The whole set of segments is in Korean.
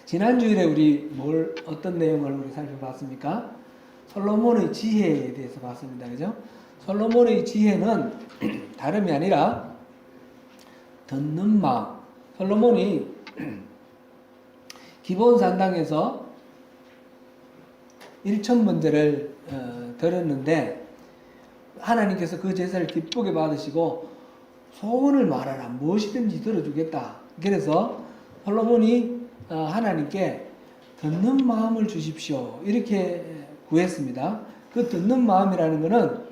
지난 주일에 우리 어떤 내용을 우리 살펴봤습니까? 솔로몬의 지혜에 대해서 봤습니다. 그죠? 솔로몬의 지혜는 다름이 아니라 듣는 마음. 솔로몬이 기본 산당에서 1,000번제를 드렸는데 하나님께서 그 제사를 기쁘게 받으시고 소원을 말하라, 무엇이든지 들어주겠다. 그래서 솔로몬이 하나님께 듣는 마음을 주십시오, 이렇게 구했습니다. 그 듣는 마음이라는 것은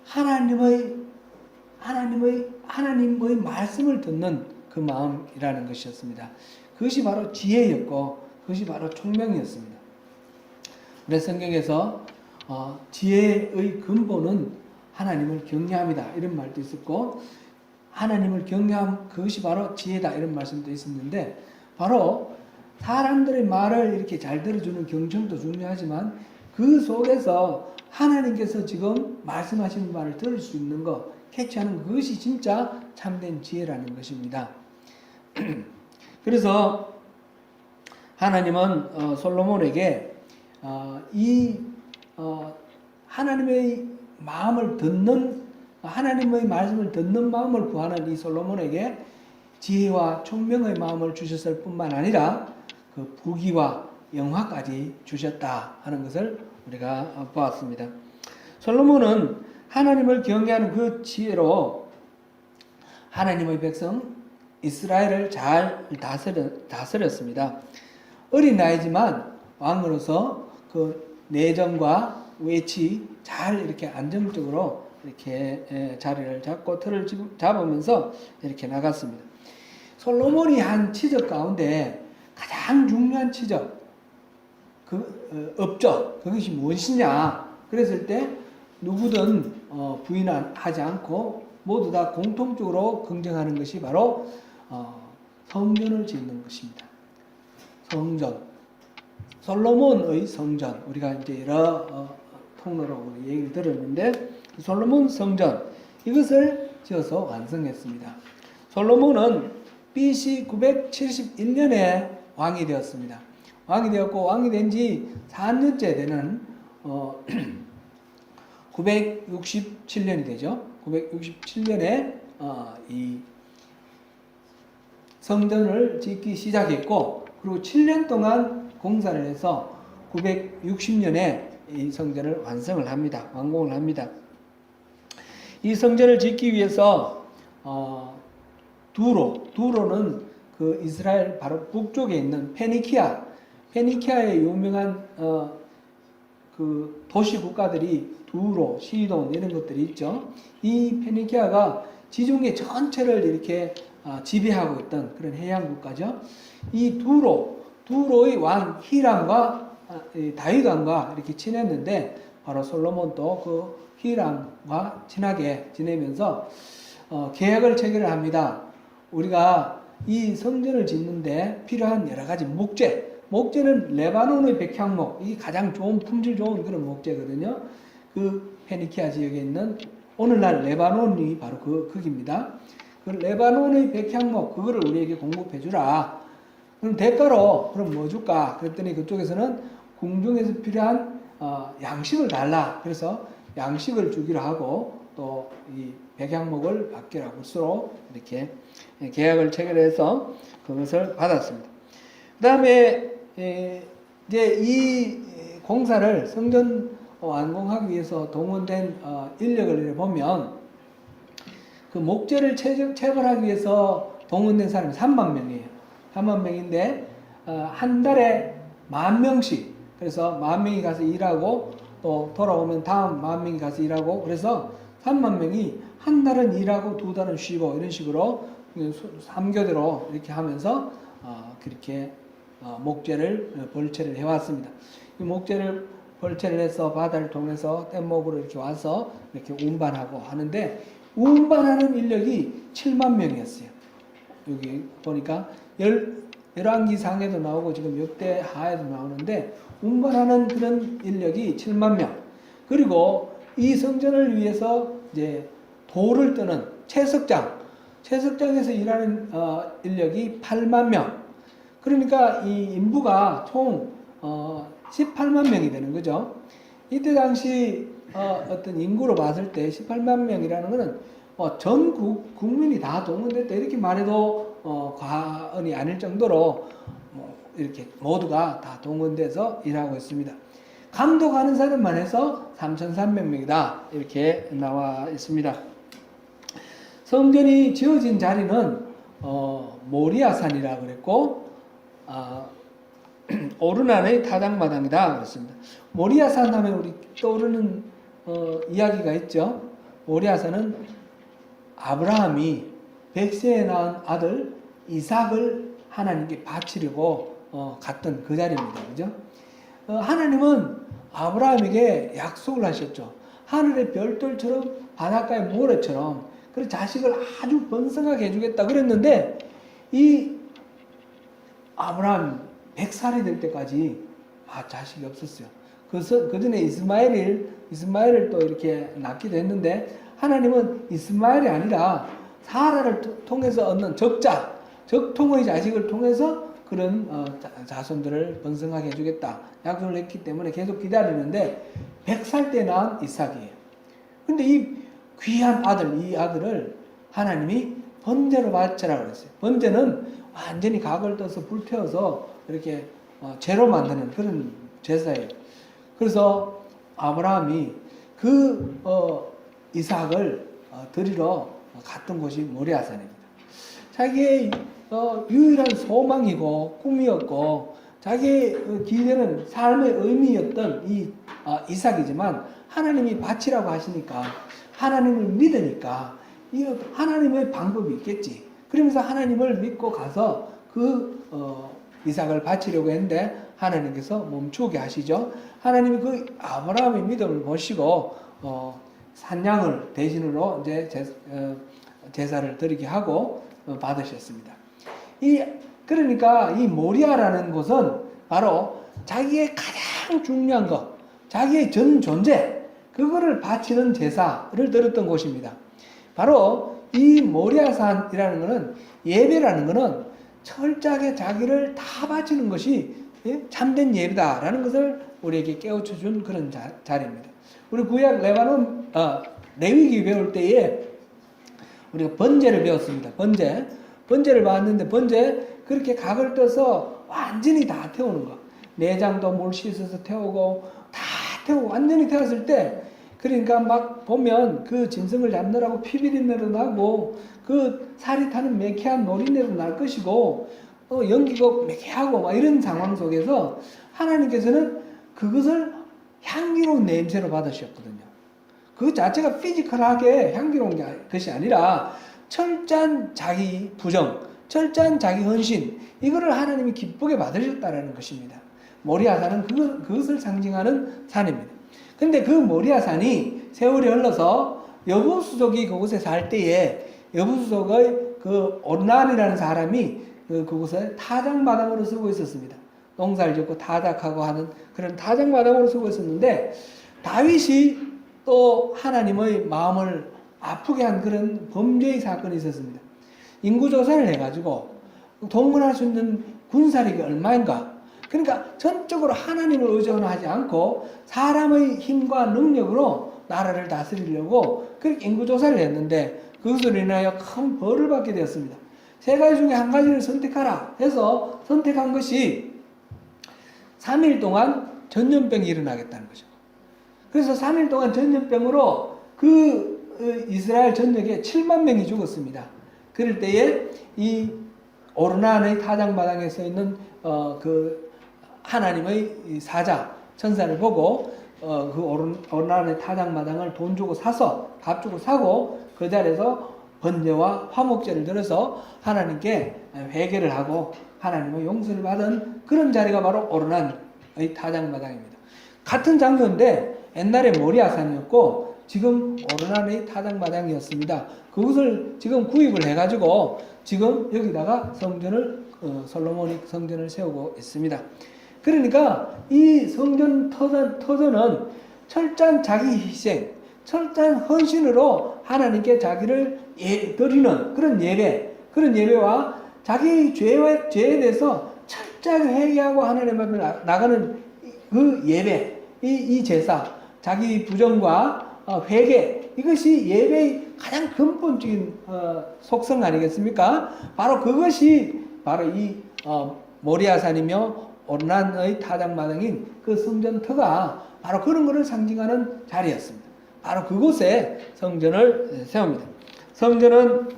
하나님의 말씀을 듣는 그 마음이라는 것이었습니다. 그것이 바로 지혜였고 그것이 바로 총명이었습니다. 우리 성경에서 지혜의 근본은 하나님을 경외함이다, 이런 말도 있었고, 하나님을 경외함, 그것이 바로 지혜다, 이런 말씀도 있었는데, 바로 사람들의 말을 이렇게 잘 들어주는 경청도 중요하지만 그 속에서 하나님께서 지금 말씀하시는 말을 들을 수 있는 것, 캐치하는 그것이 진짜 참된 지혜라는 것입니다. 그래서 하나님은 솔로몬에게 하나님의 마음을 듣는, 하나님의 말씀을 듣는 마음을 구하는 이 솔로몬에게 지혜와 총명의 마음을 주셨을 뿐만 아니라 그 부귀와 영화까지 주셨다 하는 것을 우리가 보았습니다. 솔로몬은 하나님을 경외하는 그 지혜로 하나님의 백성 이스라엘을 잘 다스렸습니다. 어린 나이지만 왕으로서 그 내정과 외치 잘 이렇게 안정적으로 이렇게 자리를 잡고 틀을 잡으면서 이렇게 나갔습니다. 솔로몬이 한 치적 가운데 가장 중요한 치적, 업적, 그것이 무엇이냐 그랬을 때 누구든 부인하지 않고 모두 다 공통적으로 긍정하는 것이 바로 성전을 짓는 것입니다. 성전, 솔로몬의 성전, 우리가 이제 여러 통로로 얘기를 들었는데 솔로몬 성전, 이것을 지어서 완성했습니다. 솔로몬은 BC 971년에 왕이 되었습니다. 왕이 되었고 왕이 된 지 4년째 되는 967년이 되죠. 967년에 이 성전을 짓기 시작했고, 그리고 7년 동안 공사를 해서 960년에 이 성전을 완성을 합니다. 완공을 합니다. 이 성전을 짓기 위해서 두로는 그 이스라엘 바로 북쪽에 있는 페니키아의 유명한 그 도시 국가들이 두로, 시돈 이런 것들이 있죠. 이 페니키아가 지중해 전체를 이렇게 지배하고 있던 그런 해양 국가죠. 이 두로의 왕 히람과 다윗 왕과 이렇게 친했는데, 바로 솔로몬도 그 히람과 친하게 지내면서 계약을 체결을 합니다. 우리가 이 성전을 짓는데 필요한 여러 가지 목재는 레바논의 백향목, 이게 가장 좋은 품질 좋은 그런 목재거든요. 그 페니키아 지역에 있는 오늘날 레바논이 바로 거기입니다. 그 레바논의 백향목, 그거를 우리에게 공급해 주라. 그럼 대가로 그럼 뭐 줄까? 그랬더니 그쪽에서는 궁중에서 필요한 양식을 달라. 그래서 양식을 주기로 하고 또 이 백향목을 받기로 하고 서로 이렇게 계약을 체결해서 그것을 받았습니다. 그 다음에 이제 이 공사를 성전 완공하기 위해서 동원된 인력을 보면 그 목재를 채굴하기 위해서 동원된 사람이 3만 명이에요. 3만 명인데 한 달에 10,000명씩, 그래서 10,000명이 가서 일하고 또 돌아오면 다음 10,000명이 가서 일하고, 그래서 3만 명이 한 달은 일하고 두 달은 쉬고 이런 식으로 3교대로 이렇게 하면서 그렇게 목재를 벌채를 해왔습니다. 이 목재를 벌채를 해서 바다를 통해서 뗏목으로 이렇게 와서 이렇게 운반하고 하는데, 운반하는 인력이 7만 명이었어요. 여기 보니까 열왕기상에도 나오고 지금 역대하에도 나오는데 운반하는 그런 인력이 7만 명. 그리고 이 성전을 위해서 이제 돌을 뜨는 채석장에서 일하는 인력이 8만 명. 그러니까 이 인부가 총 18만 명이 되는 거죠. 이때 당시 어떤 인구로 봤을 때 18만 명이라는 것은 전 국민이 다 동원됐다 이렇게 말해도 과언이 아닐 정도로 이렇게 모두가 다 동원돼서 일하고 있습니다. 감독하는 사람만 해서 3,300명이다 이렇게 나와 있습니다. 성전이 지어진 자리는 모리아산이라 그랬고 오르난의 타작마당이다 그랬습니다. 모리아산 하면 우리 떠오르는 이야기가 있죠. 모리아산은 아브라함이 백세에 낳은 아들 이삭을 하나님께 바치려고 갔던 그 자리입니다. 그죠? 하나님은 아브라함에게 약속을 하셨죠. 하늘의 별들처럼 바닷가의 모래처럼 그 자식을 아주 번성하게 해주겠다 그랬는데 이 아브라함 100살이 될 때까지 자식이 없었어요. 그 전에 이스마엘을 또 이렇게 낳기도 했는데 하나님은 이스마엘이 아니라 사라를 통해서 얻는 적통의 자식을 통해서 그런 자손들을 번성하게 해주겠다 약속을 했기 때문에 계속 기다리는데 100살 때 낳은 이삭이에요. 근데 이 귀한 이 아들을 하나님이 번제로 바쳐라 그랬어요. 번제는 완전히 각을 떠서 불태워서 이렇게 제로 만드는 그런 제사예요. 그래서 아브라함이 그 이삭을 드리러 갔던 곳이 모리아산입니다. 자기의 유일한 소망이고 꿈이었고 자기의 기대는 삶의 의미였던 이 이삭이지만 하나님이 바치라고 하시니까 하나님을 믿으니까 하나님의 방법이 있겠지. 그러면서 하나님을 믿고 가서 그 이삭을 바치려고 했는데 하나님께서 멈추게 하시죠. 하나님이 그 아브라함의 믿음을 보시고 산양을 대신으로 이제 제사를 드리게 하고 받으셨습니다. 그러니까 이 모리아라는 곳은 바로 자기의 가장 중요한 것, 자기의 전 존재, 그거를 바치는 제사를 드렸던 곳입니다. 바로 이 모리아산이라는 것은 예배라는 것은 철저하게 자기를 다 바치는 것이 참된 예배다라는 것을 우리에게 깨우쳐 준 그런 자리입니다. 우리 구약 레위기 배울 때에 우리가 번제를 배웠습니다. 번제를 봤는데 그렇게 각을 떠서 완전히 다 태우는 거. 내장도 물 씻어서 태우고 다 태우고 완전히 태웠을 때 그러니까 막 보면 그 짐승을 잡느라고 피비린내도 나고 그 살이 타는 매캐한 노린내도 날 것이고 연기가 매캐하고 막 이런 상황 속에서 하나님께서는 그것을 향기로운 냄새로 받으셨거든요. 그 자체가 피지컬하게 향기로운 것이 아니라 철저한 자기 부정, 철저한 자기 헌신, 이거를 하나님이 기쁘게 받으셨다라는 것입니다. 모리아산은 그것을 상징하는 산입니다. 근데 그 모리아산이 세월이 흘러서 여부수족이 그곳에 살 때에 여부수족의 그 오르난이라는 사람이 그곳에 타작마당으로 쓰고 있었습니다. 농사를 짓고 타작하고 하는 그런 타작마당으로 쓰고 있었는데 다윗이 또 하나님의 마음을 아프게 한 그런 범죄의 사건이 있었습니다. 인구조사를 해가지고 동원할 수 있는 군사력이 얼마인가. 그러니까 전적으로 하나님을 의존하지 않고 사람의 힘과 능력으로 나라를 다스리려고 그렇게 인구조사를 했는데 그것으로 인하여 큰 벌을 받게 되었습니다. 세 가지 중에 한 가지를 선택하라 해서 선택한 것이 3일 동안 전염병이 일어나겠다는 거죠. 그래서 3일 동안 전염병으로 그 이스라엘 전역에 7만 명이 죽었습니다. 그럴 때에 이 오르난의 타작마당에 서 있는 그 하나님의 사자 천사를 보고 그 오르난의 타작마당을 돈 주고 사서 값 주고 사고 그 자리에서 번제와 화목제를 들어서 하나님께 회개를 하고 하나님의 용서를 받은 그런 자리가 바로 오르난의 타작마당입니다. 같은 장소인데 옛날에 모리아산이었고 지금 오르난의 타작마당이었습니다. 그것을 지금 구입을 해가지고 지금 여기다가 솔로몬이 성전을 세우고 있습니다. 그러니까 이 성전 터전은 철저한 자기 희생, 철저한 헌신으로 하나님께 자기를 드리는 그런 예배와 자기의 죄에 대해서 철저하게 회개하고 하나님 앞에 나가는 그 예배, 이 제사, 자기 부정과 회개, 이것이 예배의 가장 근본적인 속성 아니겠습니까? 바로 그것이 바로 이 모리아산이며 오르난의 타작마당인 그 성전터가 바로 그런 것을 상징하는 자리였습니다. 바로 그곳에 성전을 세웁니다. 성전은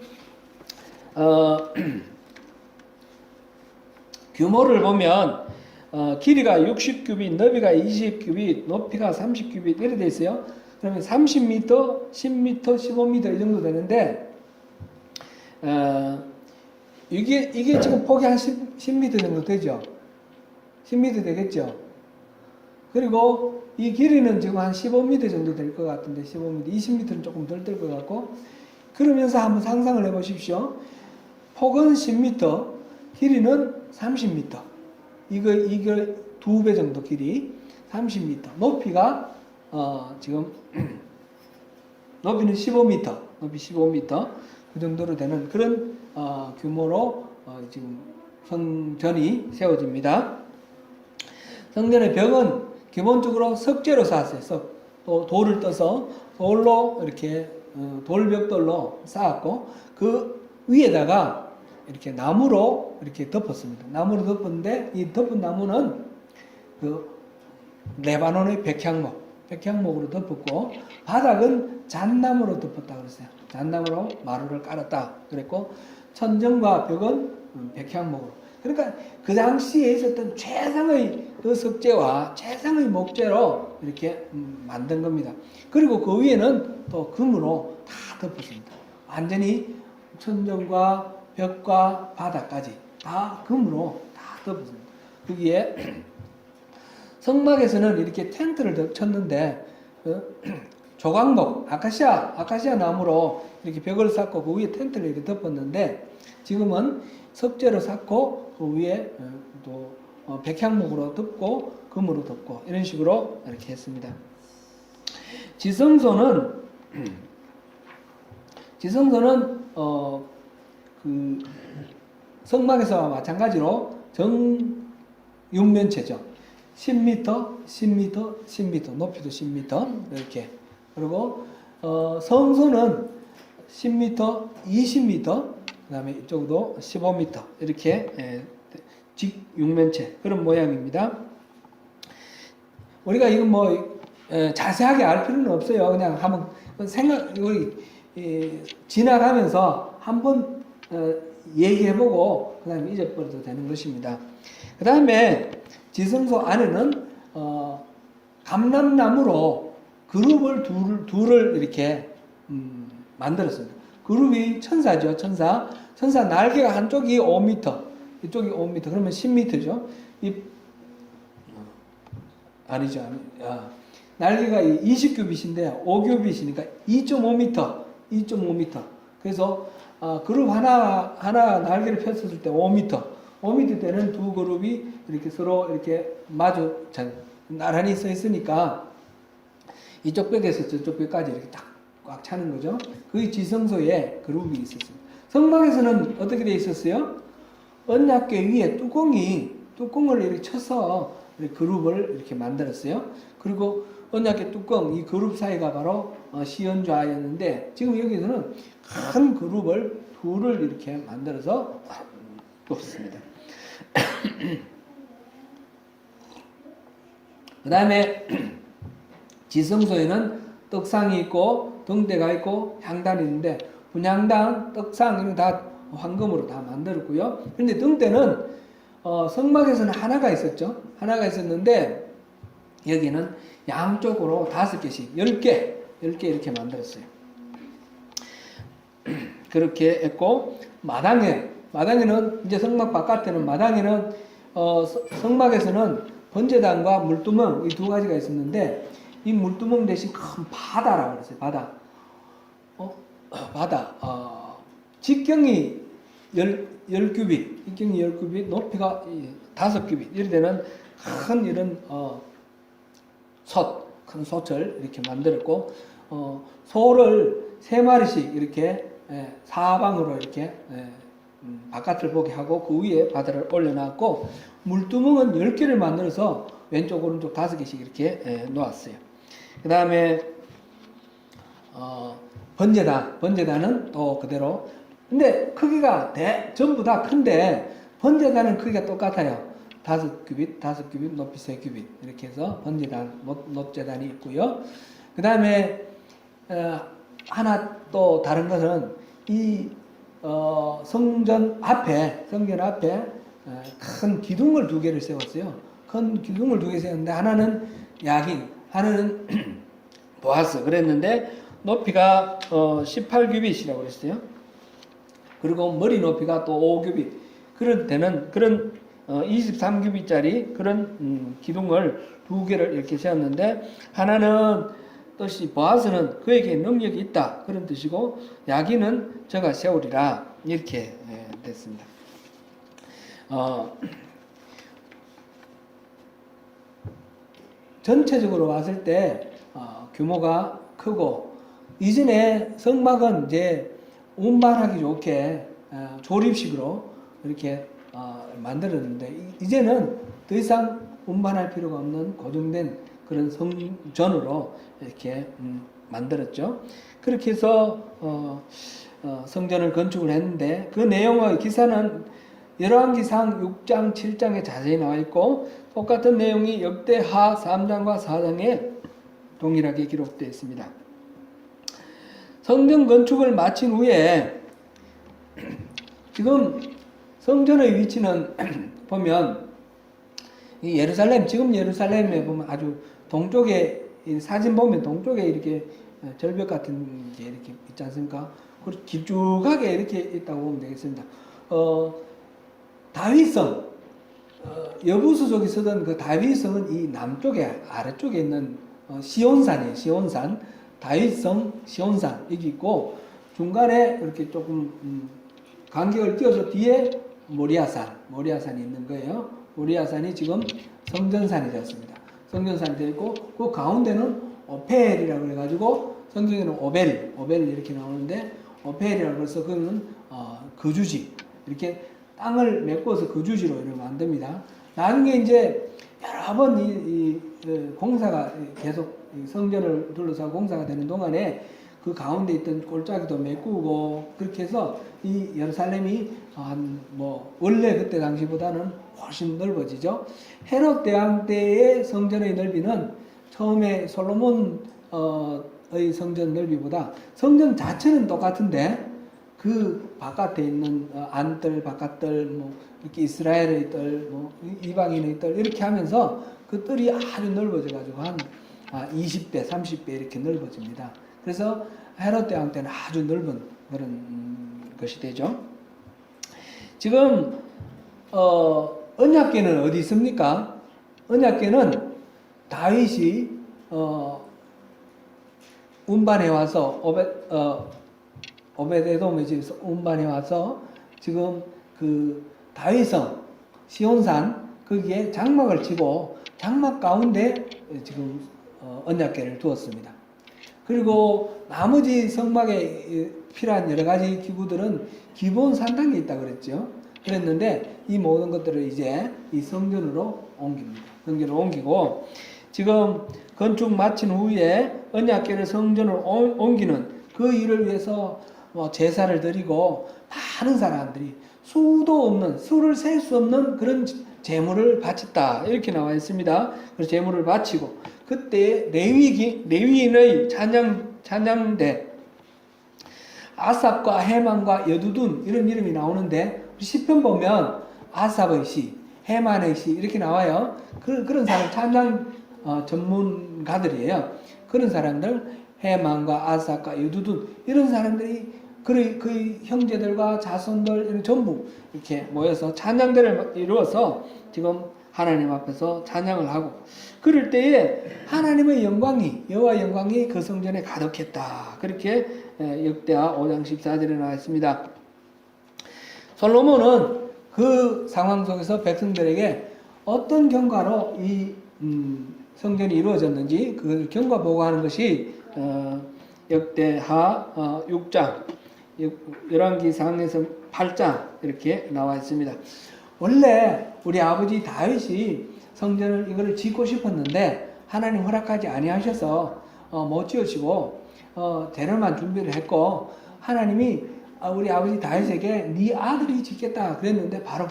규모를 보면 길이가 60규빗, 너비가 20규빗, 높이가 30규빗 이렇게 되어 있어요. 그러면 30m, 10m, 15m 이 정도 되는데 이게 지금 폭이 한 10m 정도 되죠. 10m 되겠죠. 그리고 이 길이는 지금 한 15m 정도 될 것 같은데 15m, 20m는 조금 덜 될 것 같고 그러면서 한번 상상을 해보십시오. 폭은 10m, 길이는 30m. 이거 2배 정도 길이 30m. 높이가 지금 높이는 15m, 높이 15m 그 정도로 되는 그런 규모로 지금 성전이 세워집니다. 성전의 벽은 기본적으로 석재로 쌓았어요. 또 돌을 떠서 돌로 이렇게 돌벽돌로 쌓았고 그 위에다가 이렇게 나무로 이렇게 덮었습니다. 나무로 덮었는데 이 덮은 나무는 그 레바논의 백향목으로 덮었고 바닥은 잣나무로 덮었다 그랬어요. 잣나무로 마루를 깔았다 그랬고 천정과 벽은 백향목으로. 그러니까 그 당시에 있었던 최상의 그 석재와 최상의 목재로 이렇게 만든 겁니다. 그리고 그 위에는 또 금으로 다 덮었습니다. 완전히 천정과 벽과 바닥까지 다 금으로 다 덮었습니다. 거기에 성막에서는 이렇게 텐트를 쳤는데 조각목, 아카시아 나무로 이렇게 벽을 쌓고 그 위에 텐트를 이렇게 덮었는데 지금은 석재로 쌓고 그 위에 또 백향목으로 덮고 금으로 덮고 이런 식으로 이렇게 했습니다. 지성소는 그 성막에서와 마찬가지로 정육면체죠. 10m, 10m, 10m, 높이도 10m 이렇게. 그리고 성소는 10m, 20m, 그다음에 이쪽도 15m 이렇게 직육면체 그런 모양입니다. 우리가 이건 뭐 자세하게 알 필요는 없어요. 그냥 한번 지나가면서 한번 얘기해보고 그 다음에 잊어버려도 되는 것입니다. 그 다음에 지성소 안에는 감람나무로 그룹을 둘을 이렇게 만들었습니다. 그룹이 천사죠. 천사 날개가 한쪽이 5m, 이쪽이 5m, 그러면 10m죠. 아니죠. 날개가 20규빗인데 5규빗이니까 2.5m. 그래서 그룹 하나 날개를 폈었을 때 5m 되는 두 그룹이 이렇게 서로 이렇게 마주 나란히 서 있으니까 이쪽 벽에서 저쪽 벽까지 이렇게 딱 꽉 차는 거죠. 그 지성소에 그룹이 있었어요. 성막에서는 어떻게 되어 있었어요? 언약궤 위에 뚜껑을 이렇게 쳐서 이렇게 그룹을 이렇게 만들었어요. 그리고 언약궤 뚜껑, 이 그룹 사이가 바로 시연좌였는데 지금 여기서는 큰 그룹을 둘을 이렇게 만들어서 뒀습니다. 그 다음에 지성소에는 떡상이 있고 등대가 있고 향단이 있는데 분향단, 떡상 이런 다 황금으로 다 만들었고요. 그런데 등대는 성막에서는 하나가 있었죠. 하나가 있었는데 여기는 양쪽으로 5개씩 10개 이렇게 만들었어요. 그렇게 했고 마당에는 이제 성막 바깥에는 마당에는 성막에서는 번제단과 물두멍 이 두 가지가 있었는데 이 물두멍 대신 큰 바다라고 그랬어요. 바다. 직경이 10규빗, 직경이 10규빗, 높이가 5규빗 이렇게 되는 큰 이런 큰 솥을 이렇게 만들었고 소를 3마리씩 이렇게 사방으로 이렇게 바깥을 보게 하고 그 위에 바다를 올려놨고 물두멍은 10개를 만들어서 왼쪽 오른쪽 5개씩 이렇게 놓았어요. 그 다음에 번제단은 또 그대로. 근데 크기가 전부 다 큰데 번제단은 크기가 똑같아요. 5규빗, 5규빗, 높이 3규빗 이렇게 해서 번제단, 높제단이 있고요. 그 다음에 하나 또 다른 것은 이 성전 앞에 큰 기둥을 2개를 세웠어요. 큰 기둥을 2개 세웠는데 하나는 야긴, 하나는 보아스 그랬는데 높이가 18규빗이라고 그랬어요. 그리고 머리 높이가 또 5규빗 그런 데는 그런 23규빗짜리 그런 기둥을 2개를 이렇게 세웠는데 하나는 뜻이 보아스는 그에게 능력이 있다 그런 뜻이고 야기는 저가 세우리라 이렇게 됐습니다. 전체적으로 봤을 때 규모가 크고 이전에 성막은 이제 운반하기 좋게 조립식으로 이렇게 만들었는데 이제는 더 이상 운반할 필요가 없는 고정된 그런 성전으로 이렇게 만들었죠. 그렇게 해서 성전을 건축을 했는데 그 내용의 기사는 열왕기상 6장 7장에 자세히 나와 있고 똑같은 내용이 역대하 3장과 4장에 동일하게 기록되어 있습니다. 성전 건축을 마친 후에 지금 성전의 위치는 보면 이 예루살렘, 지금 예루살렘에 보면 아주 동쪽에 사진 보면 동쪽에 이렇게 절벽 같은 게 이렇게 있지 않습니까? 그리고 길쭉하게 이렇게 있다고 보면 되겠습니다. 다윗성, 여부수족이 쓰던 그 다윗성은 이 남쪽에 아래쪽에 있는 시온산이에요. 시온산, 다윗성, 시온산 여기 있고 중간에 이렇게 조금 간격을 띄워서 뒤에 모리아산이 있는 거예요. 모리아산이 지금 성전산이 되었습니다. 성전산이 되어 있고 그 가운데는 오펠이라고 해가지고 성경에는 오벨 이렇게 나오는데 오펠이라고 해서 그거는 거주지 이렇게 땅을 메꿔서 거주지로 이렇게 만듭니다. 나중에 이제 여러 번 이 공사가 계속 성전을 둘러싸고 공사가 되는 동안에 그 가운데 있던 골짜기도 메꾸고 그렇게 해서 이 예루살렘이 원래 그때 당시보다는 훨씬 넓어지죠. 헤롯 대왕 때의 성전의 넓이는 처음에 솔로몬의 성전 넓이보다 성전 자체는 똑같은데 그 바깥에 있는 안뜰, 바깥뜰, 이렇게 이스라엘의 뜰, 이방인의 뜰 이렇게 하면서 그 뜰이 아주 넓어져가지고 한 20배, 30배 이렇게 넓어집니다. 그래서 헤롯 대왕 때는 아주 넓은 그런 것이 되죠. 지금 언약궤는 어디 있습니까? 언약궤는 다윗이 운반해 와서 오벳에돔의 집에서 운반해 와서 지금 그 다윗성 시온산 거기에 장막을 치고 장막 가운데 지금 언약궤를 두었습니다. 그리고 나머지 성막에 필요한 여러 가지 기구들은 기본 산당에 있다 그랬죠. 그랬는데 이 모든 것들을 이제 이 성전으로 옮깁니다. 성전으로 옮기고 지금 건축 마친 후에 언약궤를 성전으로 옮기는 그 일을 위해서 제사를 드리고 많은 사람들이 수를 셀 수 없는 그런 제물을 바쳤다 이렇게 나와 있습니다. 그래서 제물을 바치고 그때 레위인의 찬양대 아삽과 헤만과 여두둔 이런 이름이 나오는데 시편 보면 아삽의 시, 헤만의 시 이렇게 나와요. 그런 사람 찬양 전문가들이에요. 그런 사람들 헤만과 아삽과 여두둔 이런 사람들이 그 형제들과 자손들 이런 전부 이렇게 모여서 찬양대를 이루어서 지금 하나님 앞에서 찬양을 하고 그럴 때에 하나님의 영광이 여호와 영광이 그 성전에 가득했다. 그렇게 역대하 5장 14절에 나와 있습니다. 솔로몬은 그 상황 속에서 백성들에게 어떤 경과로 이 성전이 이루어졌는지 그걸 경과 보고하는 것이 역대하 6장 열왕기상에서 8장 이렇게 나와 있습니다. 원래 우리 아버지 다윗이 성전을 이거를 짓고 싶었는데 하나님 허락하지 아니하셔서 못 지으시고 재료만 준비를 했고, 하나님이 우리 아버지 다윗에게 네 아들이 짓겠다 그랬는데 바로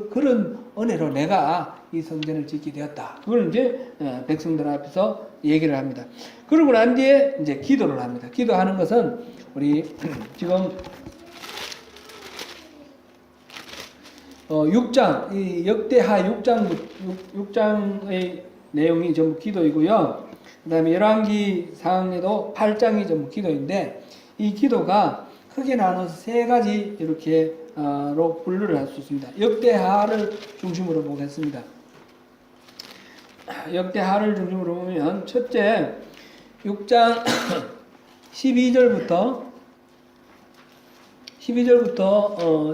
그런 은혜로 내가 이 성전을 짓게 되었다. 그걸 이제 백성들 앞에서 얘기를 합니다. 그러고 난 뒤에 이제 기도를 합니다. 기도하는 것은 우리 지금 6장, 이 역대하 6장의 내용이 전부 기도이고요. 그 다음에 열왕기 상에도 8장이 전부 기도인데, 이 기도가 크게 나눠서 세 가지 이렇게 로 분류를 할 수 있습니다. 역대하를 중심으로 보겠습니다. 역대하를 중심으로 보면 첫째 6장 12절부터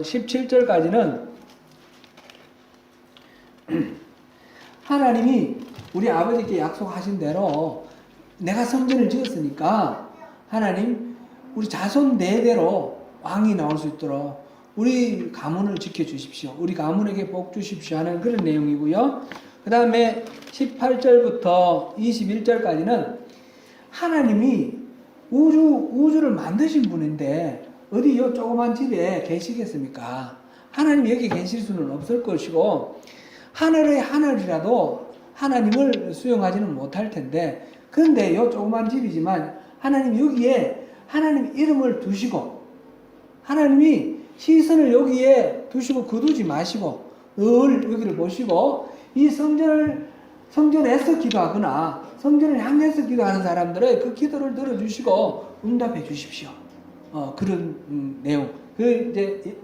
17절까지는 하나님이 우리 아버지께 약속하신 대로 내가 성전을 지었으니까 하나님 우리 자손 대대로 왕이 나올 수 있도록 우리 가문을 지켜주십시오. 우리 가문에게 복 주십시오 하는 그런 내용이고요. 그 다음에 18절부터 21절까지는 하나님이 우주를 만드신 분인데 어디 요 조그만 집에 계시겠습니까? 하나님 여기 계실 수는 없을 것이고, 하늘의 하늘이라도 하나님을 수용하지는 못할 텐데, 그런데 요 조그만 집이지만 하나님 여기에 하나님 이름을 두시고, 하나님이 시선을 여기에 두시고 거두지 마시고 늘 여기를 보시고, 이 성전에서 기도하거나 성전을 향해서 기도하는 사람들의 그 기도를 들어주시고 응답해 주십시오. 그런 내용. 그 이제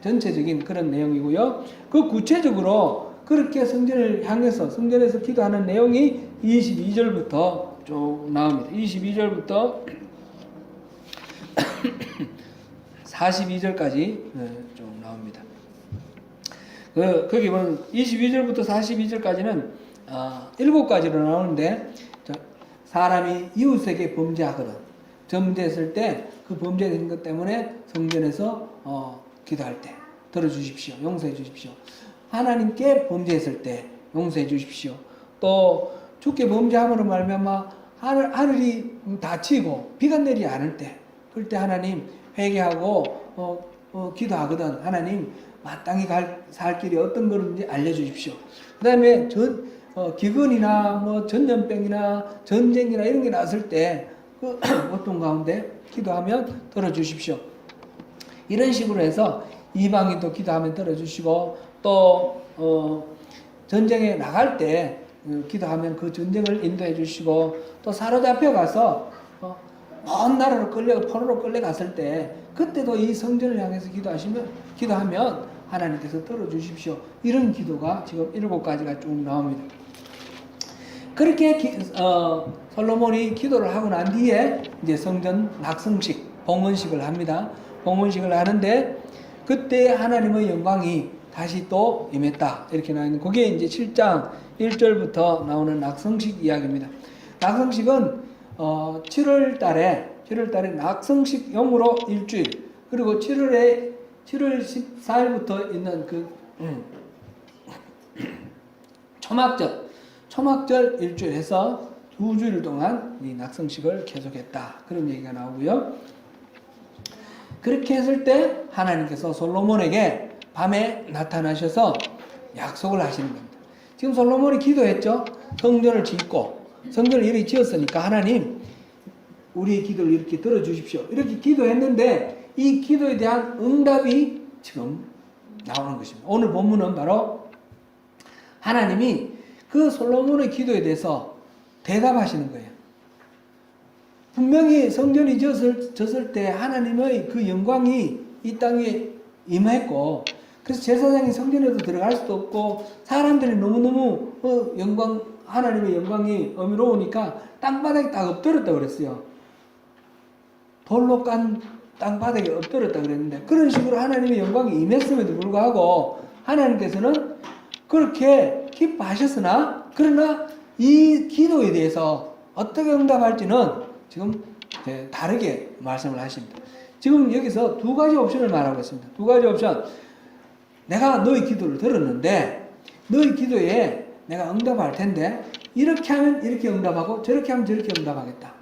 전체적인 그런 내용이고요. 그 구체적으로 그렇게 성전을 향해서 성전에서 기도하는 내용이 22절부터 쭉 나옵니다. 22절부터 42절까지 쭉 나옵니다. 거기 보면 22절부터 42절까지는 7가지로 나오는데, 사람이 이웃에게 범죄하거든 범죄했을 때 그 범죄된 것 때문에 성전에서 기도할 때 들어주십시오. 용서해 주십시오. 하나님께 범죄했을 때 용서해 주십시오. 또 주께 범죄함으로 말미암아 하늘이 닫히고 비가 내리지 않을 때, 그럴 때 하나님 회개하고 기도하거든 하나님 마땅히 살 길이 어떤 것인지 알려주십시오. 그 다음에 기근이나 뭐 전염병이나 전쟁이나 이런 게 났을 때 그 어떤 가운데 기도하면 들어주십시오. 이런 식으로 해서 이방인도 기도하면 들어주시고, 또 전쟁에 나갈 때 기도하면 그 전쟁을 인도해 주시고, 또 사로잡혀 가서 먼 나라로 포로로 끌려갔을 때 그때도 이 성전을 향해서 기도하면 하나님께서 들어주십시오. 이런 기도가 지금 7가지가 쭉 나옵니다. 그렇게 솔로몬이 기도를 하고 난 뒤에 이제 성전 낙성식, 봉헌식을 합니다. 봉헌식을 하는데 그때 하나님의 영광이 다시 또 임했다 이렇게 나와 있는, 그게 이제 7장 1절부터 나오는 낙성식 이야기입니다. 낙성식은 7월 달에 낙성식용으로 일주일, 그리고 7월 14일부터 있는 그 초막절 일주일 해서 2주일 동안 이 낙성식을 계속했다, 그런 얘기가 나오고요. 그렇게 했을 때 하나님께서 솔로몬에게 밤에 나타나셔서 약속을 하시는 겁니다. 지금 솔로몬이 기도했죠. 성전을 짓고 성전을 이렇게 지었으니까 하나님 우리의 기도를 이렇게 들어주십시오. 이렇게 기도했는데 이 기도에 대한 응답이 지금 나오는 것입니다. 오늘 본문은 바로 하나님이 그 솔로몬의 기도에 대해서 대답하시는 거예요. 분명히 성전이 졌을 때 하나님의 그 영광이 이 땅에 임했고, 그래서 제사장이 성전에도 들어갈 수도 없고 사람들이 너무너무 하나님의 영광이 어미로우니까 땅바닥에 딱 엎드렸다고 그랬어요. 돌로 깐 땅바닥에 엎드렸다고 그랬는데, 그런 식으로 하나님의 영광이 임했음에도 불구하고 하나님께서는 그렇게 기뻐하셨으나, 그러나 이 기도에 대해서 어떻게 응답할지는 지금 다르게 말씀을 하십니다. 지금 여기서 두 가지 옵션을 말하고 있습니다. 두 가지 옵션. 내가 너희 기도를 들었는데 너희 기도에 내가 응답할 텐데 이렇게 하면 이렇게 응답하고 저렇게 하면 저렇게 응답하겠다.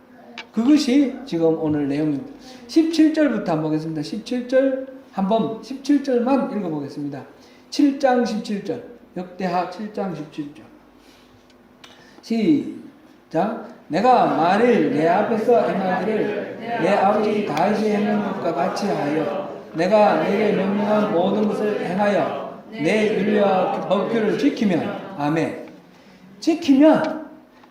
그것이 지금 오늘 내용입니다. 17절부터 한번 보겠습니다. 17절 한번 17절만 읽어보겠습니다. 7장 17절 역대하 7장 17절 시작. 내가 만일 내 앞에서 행하기를 내 아버지 다윗이 행한 것과 같이 하여 내가 내게 명령한 모든 것을 행하여 내 율례와 법규를 지키면 아멘. 지키면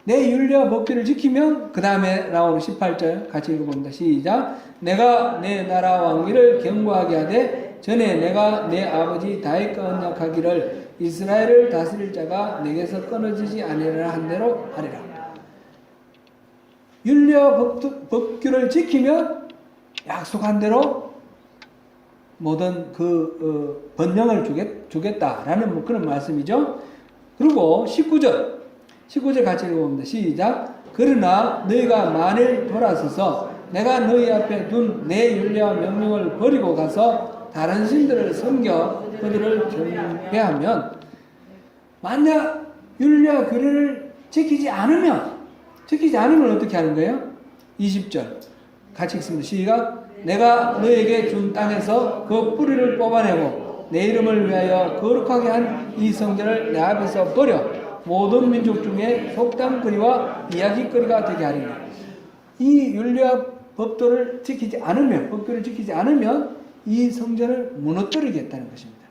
내 율례와 법규를 지키면 그 다음에 나오는 18절 같이 읽어봅니다. 시작. 내가 내 나라 왕위를 견고하게 하되 전에 내가 내 아버지 다윗과 언약하기를 이스라엘을 다스릴 자가 내게서 끊어지지 아니하리라 한 대로 하리라. 율례와 법규를 지키면 약속한 대로 모든 그 번영을 주겠다라는 그런 말씀이죠. 그리고 19절 같이 읽어봅니다. 시작. 그러나 너희가 만일 돌아서서 내가 너희 앞에 둔 내 율례와 명령을 버리고 가서 다른 신들을 섬겨 그들을 경배하면 만약 율례와 규례를 지키지 않으면 어떻게 하는 거예요? 20절 같이 읽습니다. 시작. 내가 너에게 준 땅에서 그 뿌리를 뽑아내고 내 이름을 위하여 거룩하게 한 이 성전을 내 앞에서 버려 모든 민족 중에 속담거리와 이야기거리가 되게 하리라. 이 율례와 법도를 지키지 않으면, 법규를 지키지 않으면 이 성전을 무너뜨리겠다는 것입니다.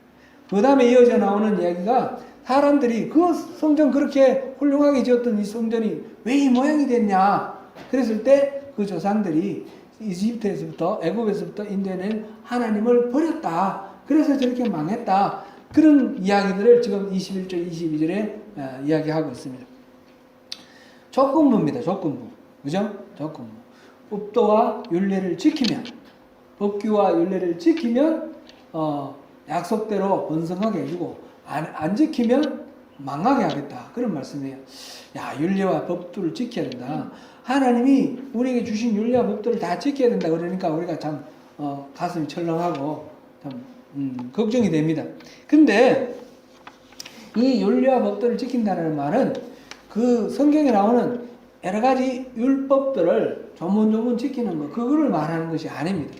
그 다음에 이어져 나오는 이야기가 사람들이 그 성전 그렇게 훌륭하게 지었던 이 성전이 왜 이 모양이 됐냐 그랬을 때 그 조상들이 이집트에서부터 애굽에서부터 인도해낸 하나님을 버렸다. 그래서 저렇게 망했다. 그런 이야기들을 지금 21절 22절에 이야기하고 있습니다. 조건부입니다. 조건부. 그죠? 조건부. 법도와 율례를 지키면, 법규와 율례를 지키면 약속대로 번성하게 해주고 안 지키면 망하게 하겠다. 그런 말씀이에요. 야, 율례와 법도를 지켜야 된다. 하나님이 우리에게 주신 율례와 법도를 다 지켜야 된다. 그러니까 우리가 참 가슴이 철렁하고 참 걱정이 됩니다. 근데 이 율례와 법도를 지킨다는 말은 그 성경에 나오는 여러 가지 율법들을 조문조문 지키는 것, 그거를 말하는 것이 아닙니다.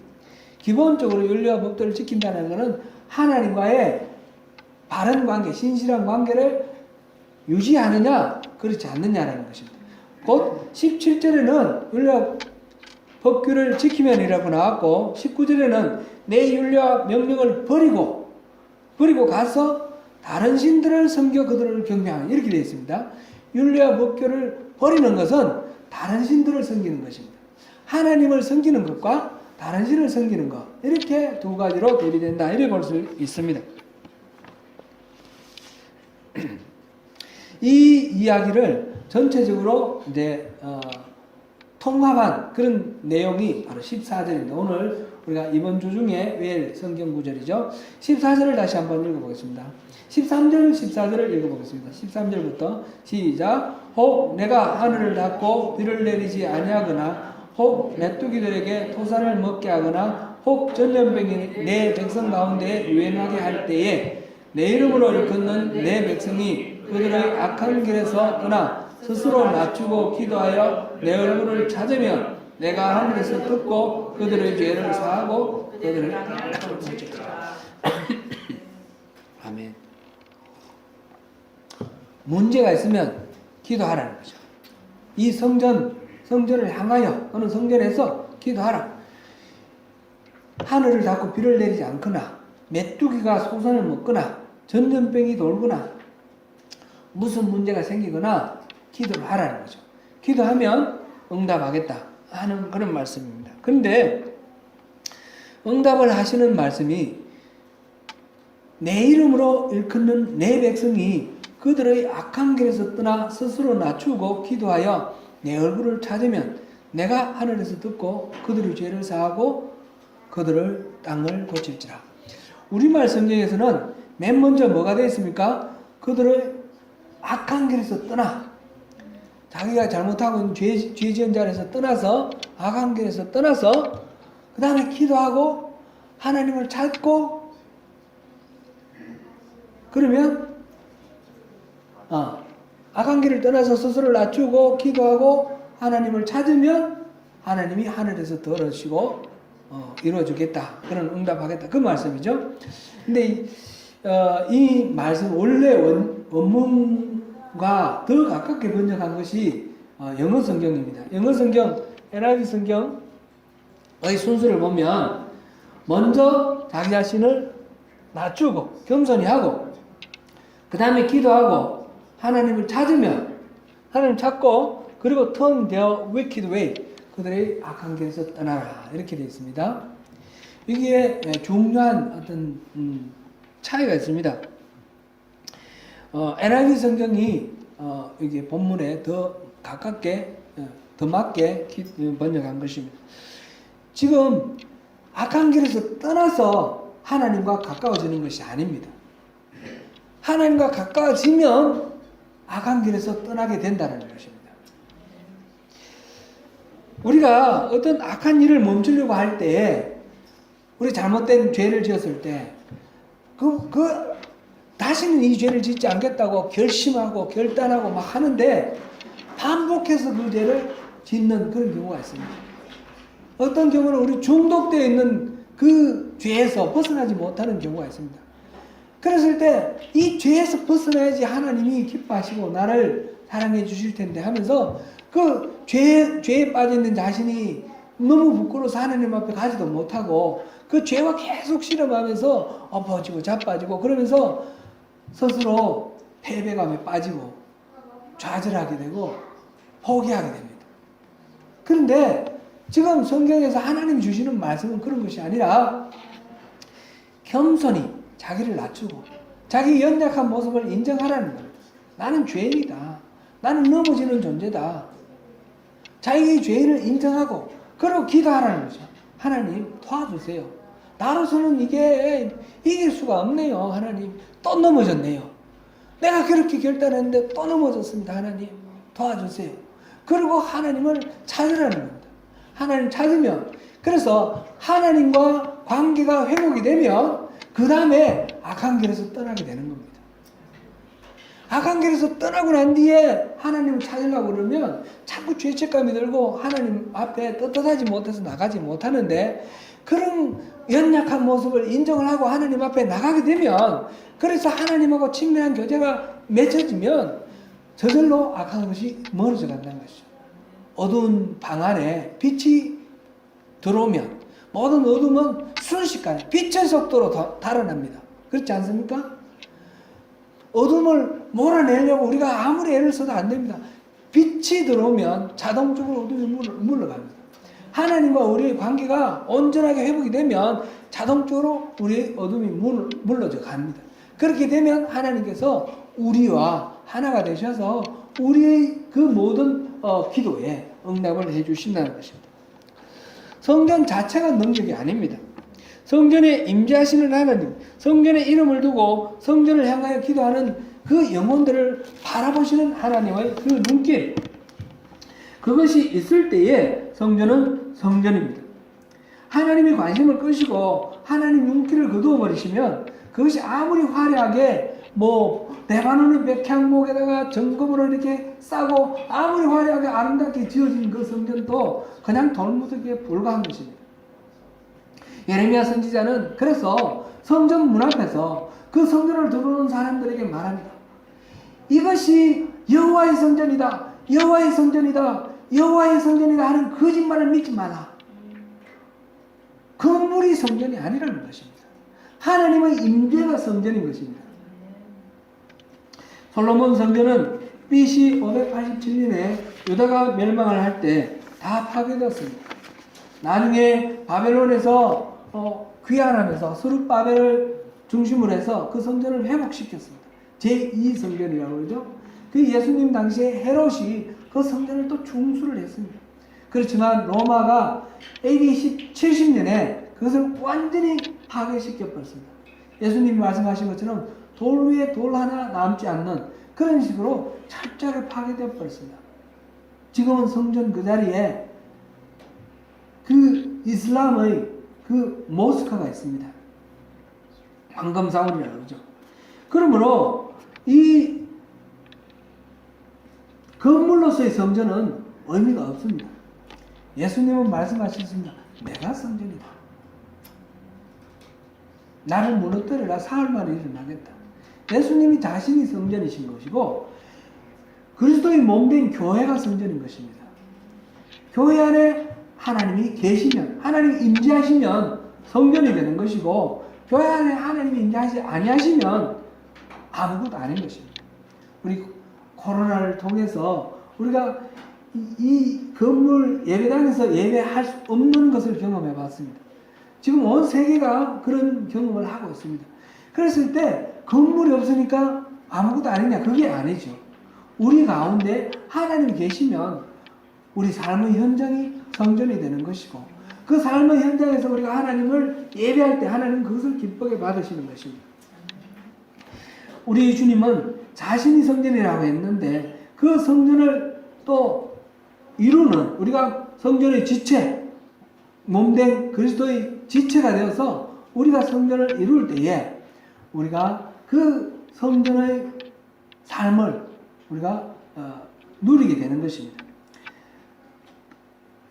기본적으로 율례와 법도를 지킨다는 것은 하나님과의 바른 관계, 신실한 관계를 유지하느냐, 그렇지 않느냐라는 것입니다. 곧 17절에는 율례와 법규를 지키면이라고 나왔고 19절에는 내 율례와 명령을 버리고 가서 다른 신들을 섬겨 그들을 경배하는 이렇게 되어 있습니다. 율례와 법규를 버리는 것은 다른 신들을 섬기는 것입니다. 하나님을 섬기는 것과 다른 신을 섬기는 것, 이렇게 두 가지로 대비된다 이렇게 볼 수 있습니다. 이 이야기를 전체적으로 이제 통합한 그런 내용이 바로 14절입니다. 오늘 우리가 이번 주 중에 외일 성경 구절이죠. 14절을 다시 한번 읽어보겠습니다. 13절, 14절을 읽어보겠습니다. 13절부터 시작. 혹 내가 하늘을 닫고 비를 내리지 아니하거나 혹 메뚜기들에게 토산을 먹게 하거나 혹 전염병이 내 백성 가운데 유행하게 할 때에 내 이름으로 일컫는 내 백성이 그들의 악한 길에서 떠나 스스로 낮추고 기도하여 내 얼굴을 찾으면 내가 하늘에서 듣고 그들의 죄를 사하고 그들을 고치리라. 아멘. 문제가 있으면 기도하라는 거죠. 이 성전을 향하여 어느 성전에서 기도하라. 하늘을 닫고 비를 내리지 않거나 메뚜기가 소선을 먹거나 전염병이 돌거나 무슨 문제가 생기거나 기도를 하라는 거죠. 기도하면 응답하겠다 하는 그런 말씀입니다. 그런데 응답을 하시는 말씀이 내 이름으로 일컫는 내 백성이 그들의 악한 길에서 떠나 스스로 낮추고 기도하여 내 얼굴을 찾으면 내가 하늘에서 듣고 그들의 죄를 사하고 그들을 땅을 고칠지라. 우리말 성경에서는 맨 먼저 뭐가 되어 있습니까? 그들의 악한 길에서 떠나, 자기가 잘못하고 죄 지은 자리에서 떠나서 악한 길에서 떠나서 그 다음에 기도하고 하나님을 찾고 그러면 악한 길을 떠나서 스스로를 낮추고 기도하고 하나님을 찾으면 하나님이 하늘에서 들으시고 이루어주겠다. 그런 응답하겠다. 그 말씀이죠. 근데 이 말씀 원래 원문과 더 가깝게 번역한 것이 영어 성경입니다. 영어 성경 NIV 성경의 순서를 보면 먼저 자기 자신을 낮추고 겸손히 하고 그 다음에 기도하고 하나님을 찾으면 하나님 찾고 그리고 turn their wicked way 그들의 악한 길에서 떠나라 이렇게 되어 있습니다. 이게 중요한 어떤 차이가 있습니다. NIV 성경이 이게 본문에 더 가깝게 더 맞게 번역한 것입니다. 지금 악한 길에서 떠나서 하나님과 가까워지는 것이 아닙니다. 하나님과 가까워지면 악한 길에서 떠나게 된다는 것입니다. 우리가 어떤 악한 일을 멈추려고 할 때, 우리 잘못된 죄를 지었을 때, 다시는 이 죄를 짓지 않겠다고 결심하고 결단하고 막 하는데, 반복해서 그 죄를 짓는 그런 경우가 있습니다. 어떤 경우는 우리 중독되어 있는 그 죄에서 벗어나지 못하는 경우가 있습니다. 그랬을 때 이 죄에서 벗어나야지 하나님이 기뻐하시고 나를 사랑해 주실 텐데 하면서 그 죄에 빠져 있는 자신이 너무 부끄러워서 하나님 앞에 가지도 못하고 그 죄와 계속 실험하면서 엎어지고 자빠지고 그러면서 스스로 패배감에 빠지고 좌절하게 되고 포기하게 됩니다. 그런데 지금 성경에서 하나님 주시는 말씀은 그런 것이 아니라 겸손히 자기를 낮추고 자기 연약한 모습을 인정하라는 겁니다. 나는 죄인이다. 나는 넘어지는 존재다. 자기의 죄인을 인정하고 그리고 기도하라는 거죠. 하나님 도와주세요. 나로서는 이게 이길 수가 없네요. 하나님 또 넘어졌네요. 내가 그렇게 결단했는데 또 넘어졌습니다. 하나님 도와주세요. 그리고 하나님을 찾으라는 겁니다. 하나님 찾으면 그래서 하나님과 관계가 회복이 되면 그 다음에 악한 길에서 떠나게 되는 겁니다. 악한 길에서 떠나고 난 뒤에 하나님을 찾으려고 그러면 자꾸 죄책감이 들고 하나님 앞에 떳떳하지 못해서 나가지 못하는데 그런 연약한 모습을 인정을 하고 하나님 앞에 나가게 되면 그래서 하나님하고 친밀한 교제가 맺혀지면 저절로 악한 것이 멀어져 간다는 것이죠. 어두운 방 안에 빛이 들어오면 모든 어둠은 순식간에 빛의 속도로 달아납니다. 그렇지 않습니까? 어둠을 몰아내려고 우리가 아무리 애를 써도 안 됩니다. 빛이 들어오면 자동적으로 어둠이 물러갑니다. 하나님과 우리의 관계가 온전하게 회복이 되면 자동적으로 우리의 어둠이 물러져 갑니다. 그렇게 되면 하나님께서 우리와 하나가 되셔서 우리의 그 모든 기도에 응답을 해주신다는 것입니다. 성전 자체가 능력이 아닙니다. 성전에 임재하시는 하나님, 성전에 이름을 두고 성전을 향하여 기도하는 그 영혼들을 바라보시는 하나님의 그 눈길, 그것이 있을 때에 성전은 성전입니다. 하나님이 관심을 끄시고 하나님 눈길을 거두어 버리시면 그것이 아무리 화려하게 레바논의 백향목에다가 정금으로 이렇게 싸고 아무리 화려하게 아름답게 지어진 그 성전도 그냥 돌무더기에 불과한 것입니다. 예레미야 선지자는 그래서 성전 문 앞에서 그 성전을 들어오는 사람들에게 말합니다. 이것이 여호와의 성전이다. 여호와의 성전이다. 여호와의 성전이다 하는 거짓말을 믿지 마라. 건물이 성전이 아니라는 것입니다. 하나님의 임재가 성전인 것입니다. 솔로몬 성전은 BC 587년에 유다가 멸망을 할 때 다 파괴되었습니다. 나중에 바벨론에서 귀환하면서 스룹바벨을 중심으로 해서 그 성전을 회복시켰습니다. 제2성전이라고 그러죠. 그 예수님 당시에 헤롯이 그 성전을 또 중수를 했습니다. 그렇지만 로마가 AD 70년에 그것을 완전히 파괴시켜버렸습니다. 예수님이 말씀하신 것처럼 돌 위에 돌 하나 남지 않는 그런 식으로 철저하게 파괴되어 버렸습니다. 지금은 성전 그 자리에 그 이슬람의 그 모스크가 있습니다. 황금사원이라고 그러죠. 그러므로 이 건물로서의 성전은 의미가 없습니다. 예수님은 말씀하셨습니다. 내가 성전이다. 나를 무너뜨려라 사흘 만에 일어나겠다. 예수님이 자신이 성전이신 것이고 그리스도의 몸된 교회가 성전인 것입니다. 교회 안에 하나님이 계시면, 하나님이 임재하시면 성전이 되는 것이고 교회 안에 하나님이 임재하지 아니하시면 아무것도 아닌 것입니다. 우리 코로나를 통해서 우리가 이 건물 예배당에서 예배할 수 없는 것을 경험해 봤습니다. 지금 온 세계가 그런 경험을 하고 있습니다. 그랬을 때 건물이 없으니까 아무것도 아니냐? 그게 아니죠. 우리 가운데 하나님이 계시면 우리 삶의 현장이 성전이 되는 것이고 그 삶의 현장에서 우리가 하나님을 예배할 때 하나님은 그것을 기쁘게 받으시는 것입니다. 우리 주님은 자신이 성전이라고 했는데 그 성전을 또 이루는 우리가 성전의 지체, 몸된 그리스도의 지체가 되어서 우리가 성전을 이룰 때에 우리가 그 성전의 삶을 우리가 누리게 되는 것입니다.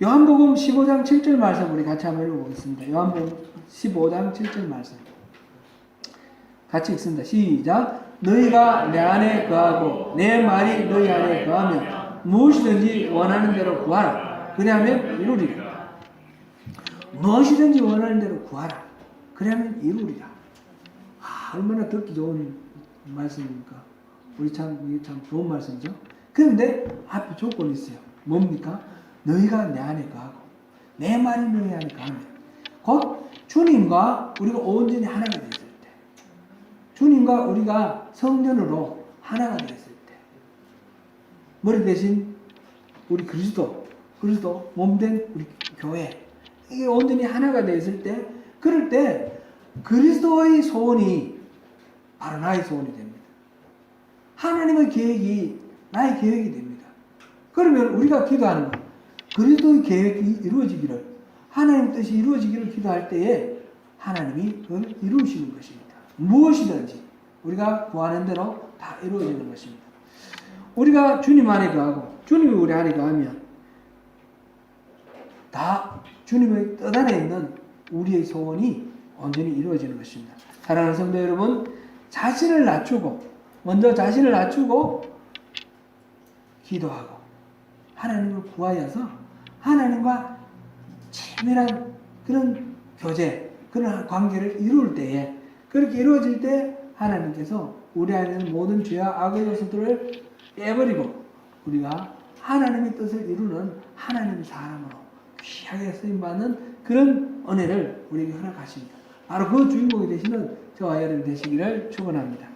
요한복음 15장 7절 말씀 우리 같이 한번 읽어보겠습니다. 요한복음 15장 7절 말씀 같이 읽습니다. 시작. 너희가 내 안에 거하고 내 말이 너희 안에 거하면 무엇이든지 원하는 대로 구하라. 그리하면 이루리라. 무엇이든지 원하는 대로 구하라. 그리하면 이루리라. 얼마나 듣기 좋은 말씀입니까? 우리 이게 참 좋은 말씀이죠. 그런데 앞에 조건이 있어요. 뭡니까? 너희가 내 안에 거하고 내 말이 너희 안에 거하면 곧 주님과 우리가 온전히 하나가 되었을 때 주님과 우리가 성전으로 하나가 되었을 때 머리 대신 우리 그리스도 몸된 우리 교회 이게 온전히 하나가 되었을 때 그럴 때 그리스도의 소원이 바로 나의 소원이 됩니다. 하나님의 계획이 나의 계획이 됩니다. 그러면 우리가 기도하는 것 그리스도의 계획이 이루어지기를 하나님의 뜻이 이루어지기를 기도할 때에 하나님이 그걸 이루시는 것입니다. 무엇이든지 우리가 구하는 대로 다 이루어지는 것입니다. 우리가 주님 안에 거하고 주님이 우리 안에 거하면 다 주님의 뜻 안에 있는 우리의 소원이 온전히 이루어지는 것입니다. 사랑하는 성도 여러분, 자신을 먼저 자신을 낮추고 기도하고 하나님을 구하여서 하나님과 친밀한 그런 교제, 그런 관계를 이룰 때에 그렇게 이루어질 때 하나님께서 우리 안에 있는 모든 죄와 악의 요소들을 빼버리고 우리가 하나님의 뜻을 이루는 하나님의 사람으로 귀하게 쓰임받는 그런 은혜를 우리에게 허락하십니다. 바로 그 주인공이 되시는 저와 여러분이 되시기를 축원합니다.